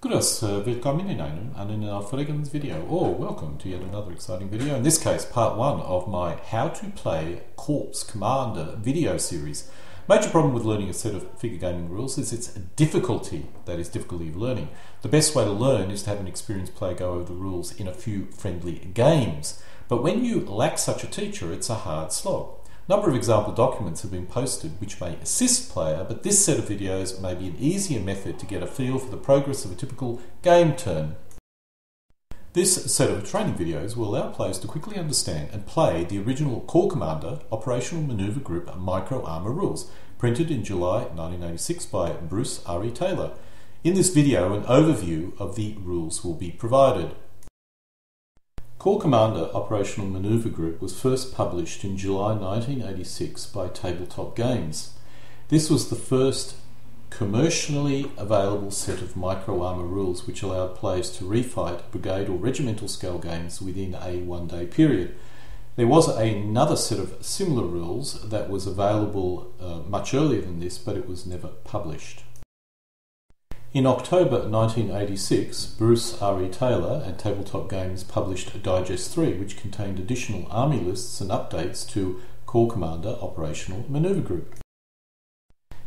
Willkommen in einer folgenden video, or welcome to yet another exciting video. In this case, part 1 of my How to Play Corps Commander video series. Major problem with learning a set of figure gaming rules is its difficulty, that is, difficulty of learning. The best way to learn is to have an experienced player go over the rules in a few friendly games. But when you lack such a teacher, it's a hard slog. A number of example documents have been posted which may assist player, but this set of videos may be an easier method to get a feel for the progress of a typical game turn. This set of training videos will allow players to quickly understand and play the original Corps Commander Operational Maneuver Group Micro Armor rules, printed in July 1986 by Bruce R.E. Taylor. In this video, an overview of the rules will be provided. Corps Commander Operational Maneuver Group was first published in July 1986 by Tabletop Games. This was the first commercially available set of micro-armor rules which allowed players to refight brigade or regimental scale games within a one-day period. There was another set of similar rules that was available much earlier than this, but it was never published. In October 1986, Bruce R.E. Taylor and Tabletop Games published Digest 3, which contained additional army lists and updates to Corps Commander Operational Maneuver Group.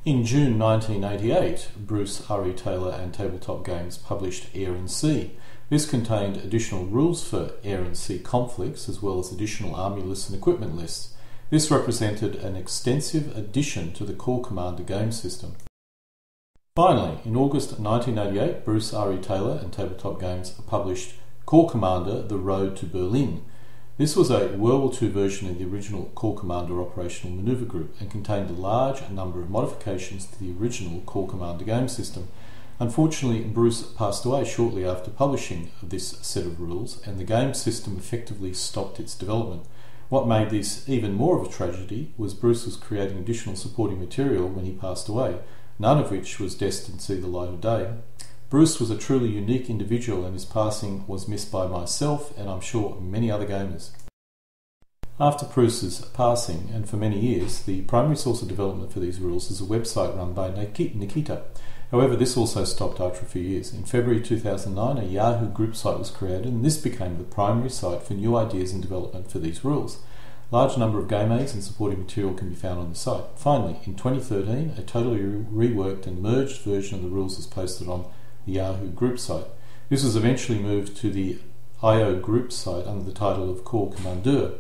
In June 1988, Bruce R.E. Taylor and Tabletop Games published Air and Sea. This contained additional rules for air and sea conflicts, as well as additional army lists and equipment lists. This represented an extensive addition to the Corps Commander game system. Finally, in August 1988, Bruce R.E. Taylor and Tabletop Games published Corps Commander The Road to Berlin. This was a World War II version of the original Corps Commander Operational Maneuver Group and contained a large number of modifications to the original Corps Commander game system. Unfortunately, Bruce passed away shortly after publishing this set of rules, and the game system effectively stopped its development. What made this even more of a tragedy was Bruce was creating additional supporting material when he passed away, none of which was destined to see the light of day. Bruce was a truly unique individual, and his passing was missed by myself and I'm sure many other gamers. After Bruce's passing, and for many years, the primary source of development for these rules is a website run by Nikita. However, this also stopped after a few years. In February 2009, a Yahoo group site was created, and this became the primary site for new ideas and development for these rules. A large number of game aids and supporting material can be found on the site. Finally, in 2013, a totally reworked and merged version of the rules was posted on the Yahoo group site. This was eventually moved to the IO group site under the title of Corps Commander.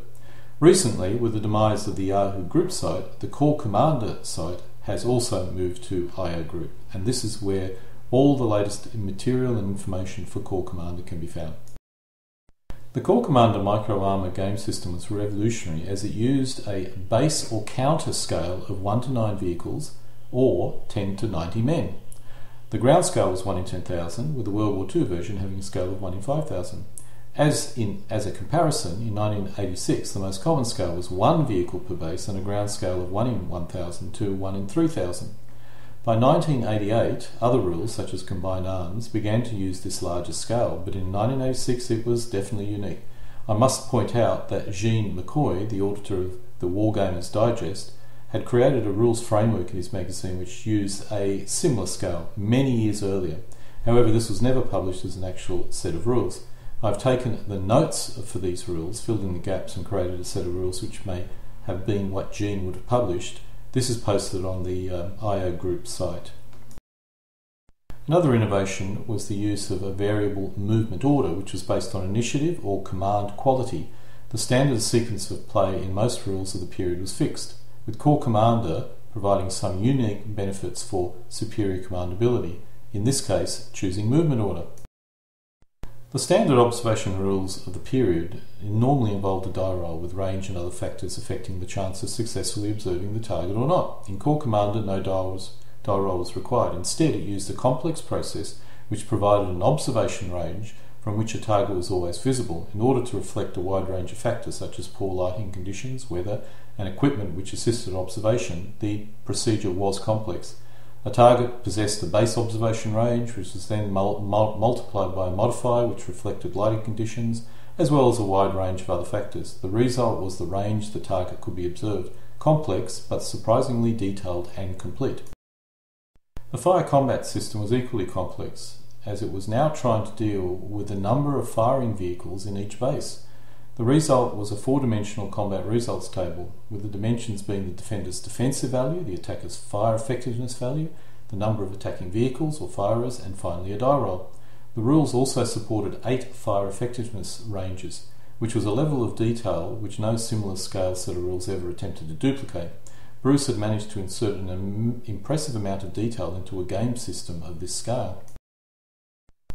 Recently, with the demise of the Yahoo group site, the Corps Commander site has also moved to IO group, and this is where all the latest material and information for Corps Commander can be found. The Corps Commander Micro Armor game system was revolutionary as it used a base or counter scale of 1 to 9 vehicles or 10 to 90 men. The ground scale was 1 in 10,000, with the World War II version having a scale of 1 in 5,000. As a comparison, in 1986 the most common scale was 1 vehicle per base and a ground scale of 1 in 1,000 to 1 in 3,000. By 1988, other rules, such as combined arms, began to use this larger scale, but in 1986 it was definitely unique. I must point out that Gene McCoy, the author of the Wargamers Digest, had created a rules framework in his magazine which used a similar scale many years earlier. However, this was never published as an actual set of rules. I've taken the notes for these rules, filled in the gaps, and created a set of rules which may have been what Gene would have published. This is posted on the IO group site. Another innovation was the use of a variable movement order, which was based on initiative or command quality. The standard sequence of play in most rules of the period was fixed, with Corps Commander providing some unique benefits for superior commandability, in this case choosing movement order. The standard observation rules of the period normally involved a die roll with range and other factors affecting the chance of successfully observing the target or not. In Corps Commander, no die roll was required. Instead, it used a complex process which provided an observation range from which a target was always visible in order to reflect a wide range of factors such as poor lighting conditions, weather, and equipment which assisted observation. The procedure was complex. A target possessed a base observation range, which was then multiplied by a modifier which reflected lighting conditions, as well as a wide range of other factors. The result was the range the target could be observed, complex but surprisingly detailed and complete. The fire combat system was equally complex. as it was now trying to deal with the number of firing vehicles in each base. The result was a four-dimensional combat results table, with the dimensions being the defender's defensive value, the attacker's fire effectiveness value, the number of attacking vehicles or firers, and finally a die roll. The rules also supported 8 fire effectiveness ranges, which was a level of detail which no similar scale set of rules ever attempted to duplicate. Bruce had managed to insert an impressive amount of detail into a game system of this scale.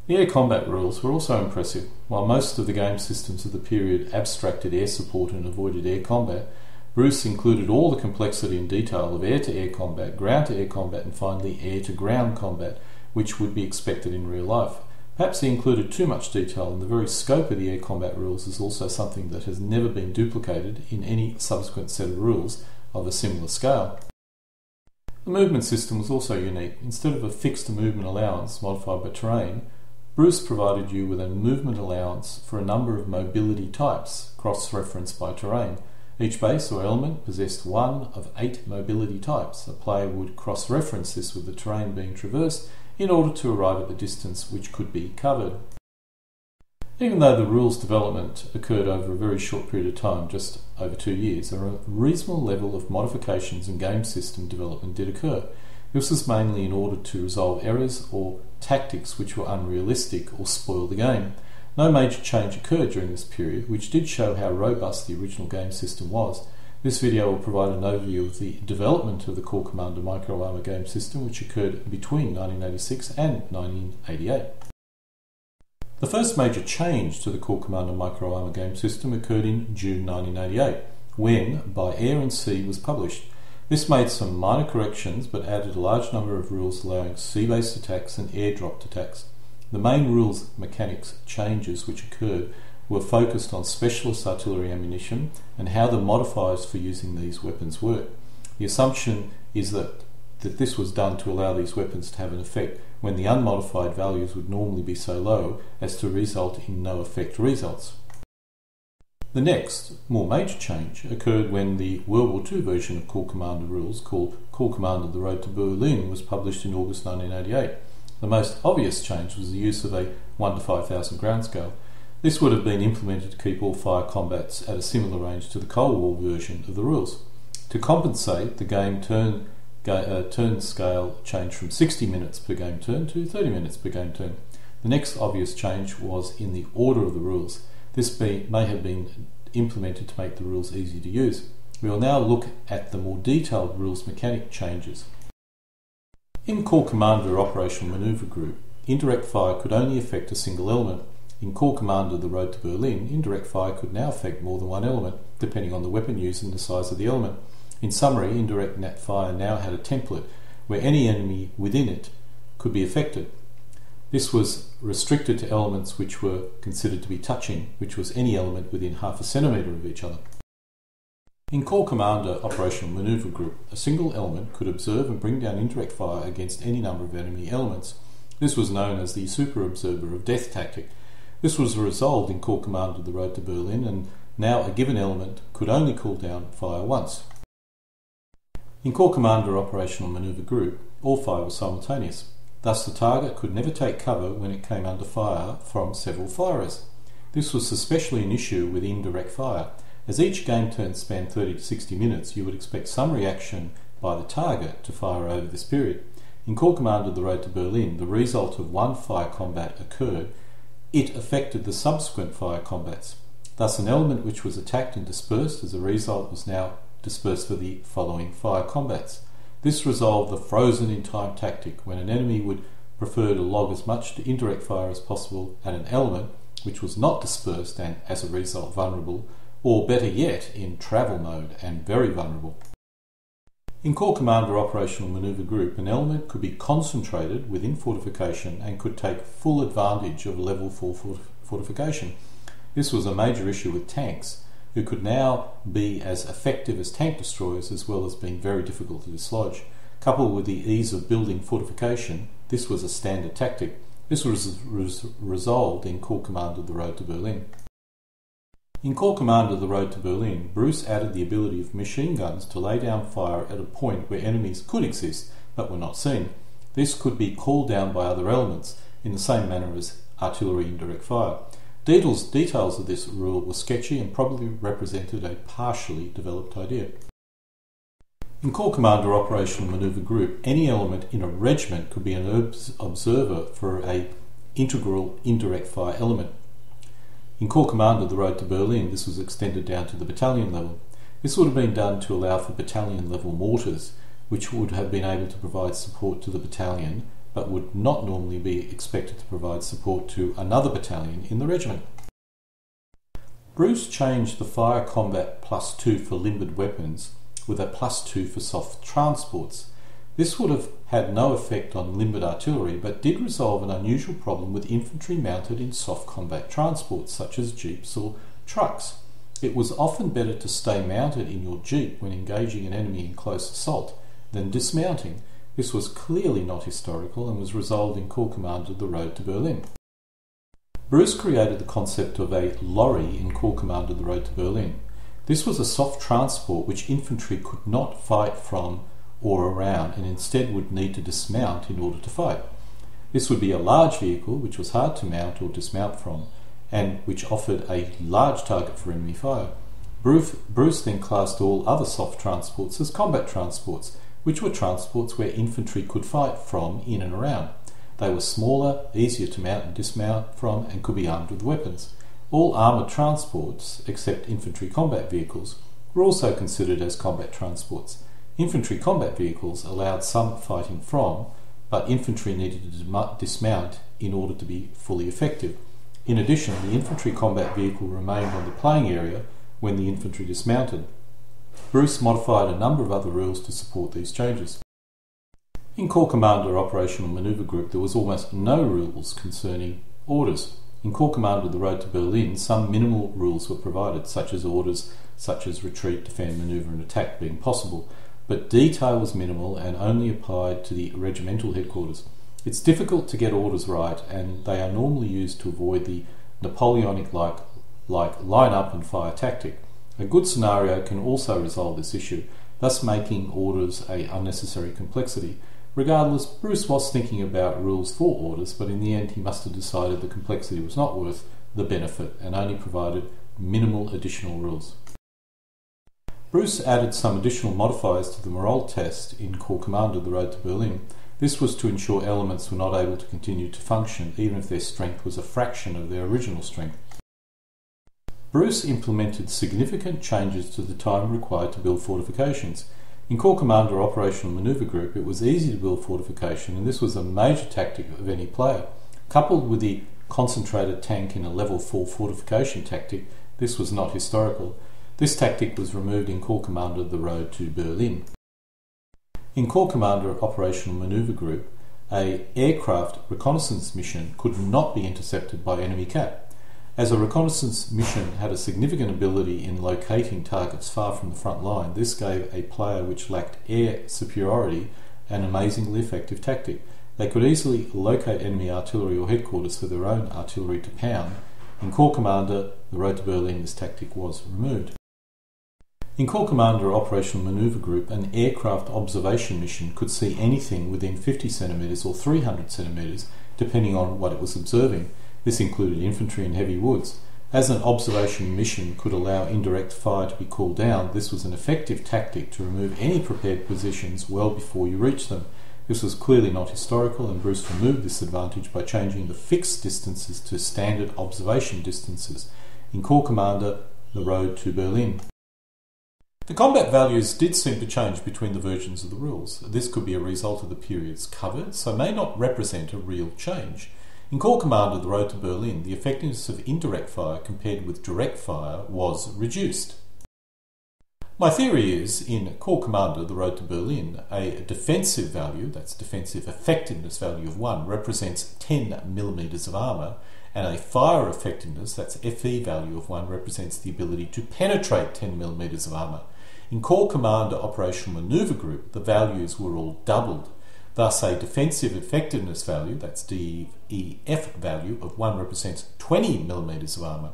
The air combat rules were also impressive. While most of the game systems of the period abstracted air support and avoided air combat, Bruce included all the complexity and detail of air-to-air combat, ground-to-air combat, and finally air-to-ground combat, which would be expected in real life. Perhaps he included too much detail, and the very scope of the air combat rules is also something that has never been duplicated in any subsequent set of rules of a similar scale. The movement system was also unique. Instead of a fixed movement allowance modified by terrain, Bruce provided you with a movement allowance for a number of mobility types, cross-referenced by terrain. Each base or element possessed one of 8 mobility types. A player would cross-reference this with the terrain being traversed in order to arrive at the distance which could be covered. Even though the rules development occurred over a very short period of time, just over 2 years, a reasonable level of modifications and game system development did occur. This was mainly in order to resolve errors or tactics which were unrealistic or spoil the game. No major change occurred during this period, which did show how robust the original game system was. This video will provide an overview of the development of the Core Commander Micro Armor game system, which occurred between 1986 and 1988. The first major change to the Core Commander Micro Armor game system occurred in June 1988, when By Air and Sea was published. This made some minor corrections, but added a large number of rules allowing sea-based attacks and air-dropped attacks. The main rules mechanics changes which occurred were focused on specialist artillery ammunition and how the modifiers for using these weapons work. The assumption is that this was done to allow these weapons to have an effect when the unmodified values would normally be so low as to result in no effect results. The next, more major change occurred when the World War II version of Core Commander rules, called Core Commander The Road to Berlin, was published in August 1988. The most obvious change was the use of a 1 to 5,000 ground scale. This would have been implemented to keep all fire combats at a similar range to the Cold War version of the rules. To compensate, the game turn scale changed from 60 minutes per game turn to 30 minutes per game turn. The next obvious change was in the order of the rules. This may have been implemented to make the rules easy to use. We will now look at the more detailed rules mechanic changes. In Core Commander Operational Maneuver Group, indirect fire could only affect a single element. In Core Commander The Road to Berlin, indirect fire could now affect more than one element, depending on the weapon used and the size of the element. In summary, indirect net fire now had a template where any enemy within it could be affected. This was restricted to elements which were considered to be touching, which was any element within half a centimetre of each other. In Core Commander Operational Maneuver Group, a single element could observe and bring down indirect fire against any number of enemy elements. This was known as the Super Observer of Death tactic. This was resolved in Core Commander The Road to Berlin, and now a given element could only call down fire once. In Core Commander Operational Maneuver Group, all fire was simultaneous. Thus, the target could never take cover when it came under fire from several firers. This was especially an issue with indirect fire. As each game turn spanned 30 to 60 minutes, you would expect some reaction by the target to fire over this period. In Core Commander The Road to Berlin, the result of one fire combat occurred. It affected the subsequent fire combats. Thus, an element which was attacked and dispersed as a result was now dispersed for the following fire combats. This resolved the frozen in time tactic, when an enemy would prefer to log as much indirect fire as possible at an element which was not dispersed and, as a result, vulnerable, or better yet, in travel mode and very vulnerable. In Core Commander Operational Maneuver Group, an element could be concentrated within fortification and could take full advantage of level 4 fortification. This was a major issue with tanks, who could now be as effective as tank destroyers as well as being very difficult to dislodge. Coupled with the ease of building fortification, this was a standard tactic. This was resolved in Core Commander The Road to Berlin. In Core Commander The Road to Berlin, Bruce added the ability of machine guns to lay down fire at a point where enemies could exist but were not seen. This could be called down by other elements. in the same manner as artillery indirect fire. Details of this rule were sketchy and probably represented a partially developed idea. In Corps Commander Operational Manoeuvre Group, any element in a regiment could be an observer for an integral indirect fire element. In Corps Commander The Road to Berlin, this was extended down to the battalion level. This would have been done to allow for battalion level mortars, which would have been able to provide support to the battalion, but would not normally be expected to provide support to another battalion in the regiment. Bruce changed the fire combat +2 for limbered weapons with a +2 for soft transports. This would have had no effect on limbered artillery, but did resolve an unusual problem with infantry mounted in soft combat transports such as jeeps or trucks. It was often better to stay mounted in your jeep when engaging an enemy in close assault than dismounting. This was clearly not historical and was resolved in Corps Commander The Road to Berlin. Bruce created the concept of a lorry in Corps Commander The Road to Berlin. This was a soft transport which infantry could not fight from or around and instead would need to dismount in order to fight. This would be a large vehicle which was hard to mount or dismount from and which offered a large target for enemy fire. Bruce then classed all other soft transports as combat transports, which were transports where infantry could fight from, in and around. They were smaller, easier to mount and dismount from, and could be armed with weapons. All armoured transports, except infantry combat vehicles, were also considered as combat transports. Infantry combat vehicles allowed some fighting from, but infantry needed to dismount in order to be fully effective. In addition, the infantry combat vehicle remained on the playing area when the infantry dismounted. Bruce modified a number of other rules to support these changes. In Corps Commander Operational Manoeuvre Group, there was almost no rules concerning orders. In Corps Commander The Road to Berlin, some minimal rules were provided, such as orders such as retreat, defend, manoeuvre and attack being possible, but detail was minimal and only applied to the regimental headquarters. It's difficult to get orders right, and they are normally used to avoid the Napoleonic-like line up and fire tactic. A good scenario can also resolve this issue, thus making orders an unnecessary complexity. Regardless, Bruce was thinking about rules for orders, but in the end he must have decided the complexity was not worth the benefit and only provided minimal additional rules. Bruce added some additional modifiers to the morale test in Corps Commander The Road to Berlin. This was to ensure elements were not able to continue to function even if their strength was a fraction of their original strength. Bruce implemented significant changes to the time required to build fortifications. In Corps Commander Operational Manoeuvre Group, it was easy to build fortification, and this was a major tactic of any player. Coupled with the concentrated tank in a level 4 fortification tactic, this was not historical. This tactic was removed in Corps Commander The Road to Berlin. In Corps Commander Operational Manoeuvre Group, an aircraft reconnaissance mission could not be intercepted by enemy CAT. As a reconnaissance mission had a significant ability in locating targets far from the front line, this gave a player which lacked air superiority an amazingly effective tactic. They could easily locate enemy artillery or headquarters for their own artillery to pound. In Corps Commander The Road to Berlin, this tactic was removed. In Corps Commander Operational Manoeuvre Group, an aircraft observation mission could see anything within 50 centimetres or 300 centimetres, depending on what it was observing. This included infantry and heavy woods. As an observation mission could allow indirect fire to be called down, this was an effective tactic to remove any prepared positions well before you reach them. This was clearly not historical, and Bruce removed this advantage by changing the fixed distances to standard observation distances. In Corps Commander The Road to Berlin. The combat values did seem to change between the versions of the rules. This could be a result of the periods covered, so may not represent a real change. In Corps Commander The Road to Berlin, the effectiveness of indirect fire compared with direct fire was reduced. My theory is, in Corps Commander The Road to Berlin, a defensive value, that's defensive effectiveness value of 1, represents 10 millimetres of armour, and a fire effectiveness, that's FE value of 1, represents the ability to penetrate 10 millimetres of armour. In Corps Commander Operational Manoeuvre Group, the values were all doubled. Thus, a defensive effectiveness value, that's DEF value of 1, represents 20 millimetres of armour.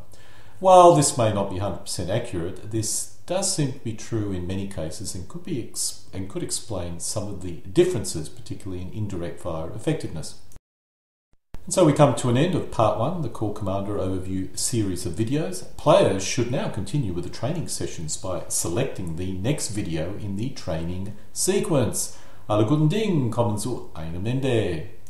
While this may not be 100% accurate, this does seem to be true in many cases and could explain some of the differences, particularly in indirect fire effectiveness. And so we come to an end of part 1, the Corps Commander Overview series of videos. Players should now continue with the training sessions by selecting the next video in the training sequence. Alle guten Dinge kommen zu einem Ende.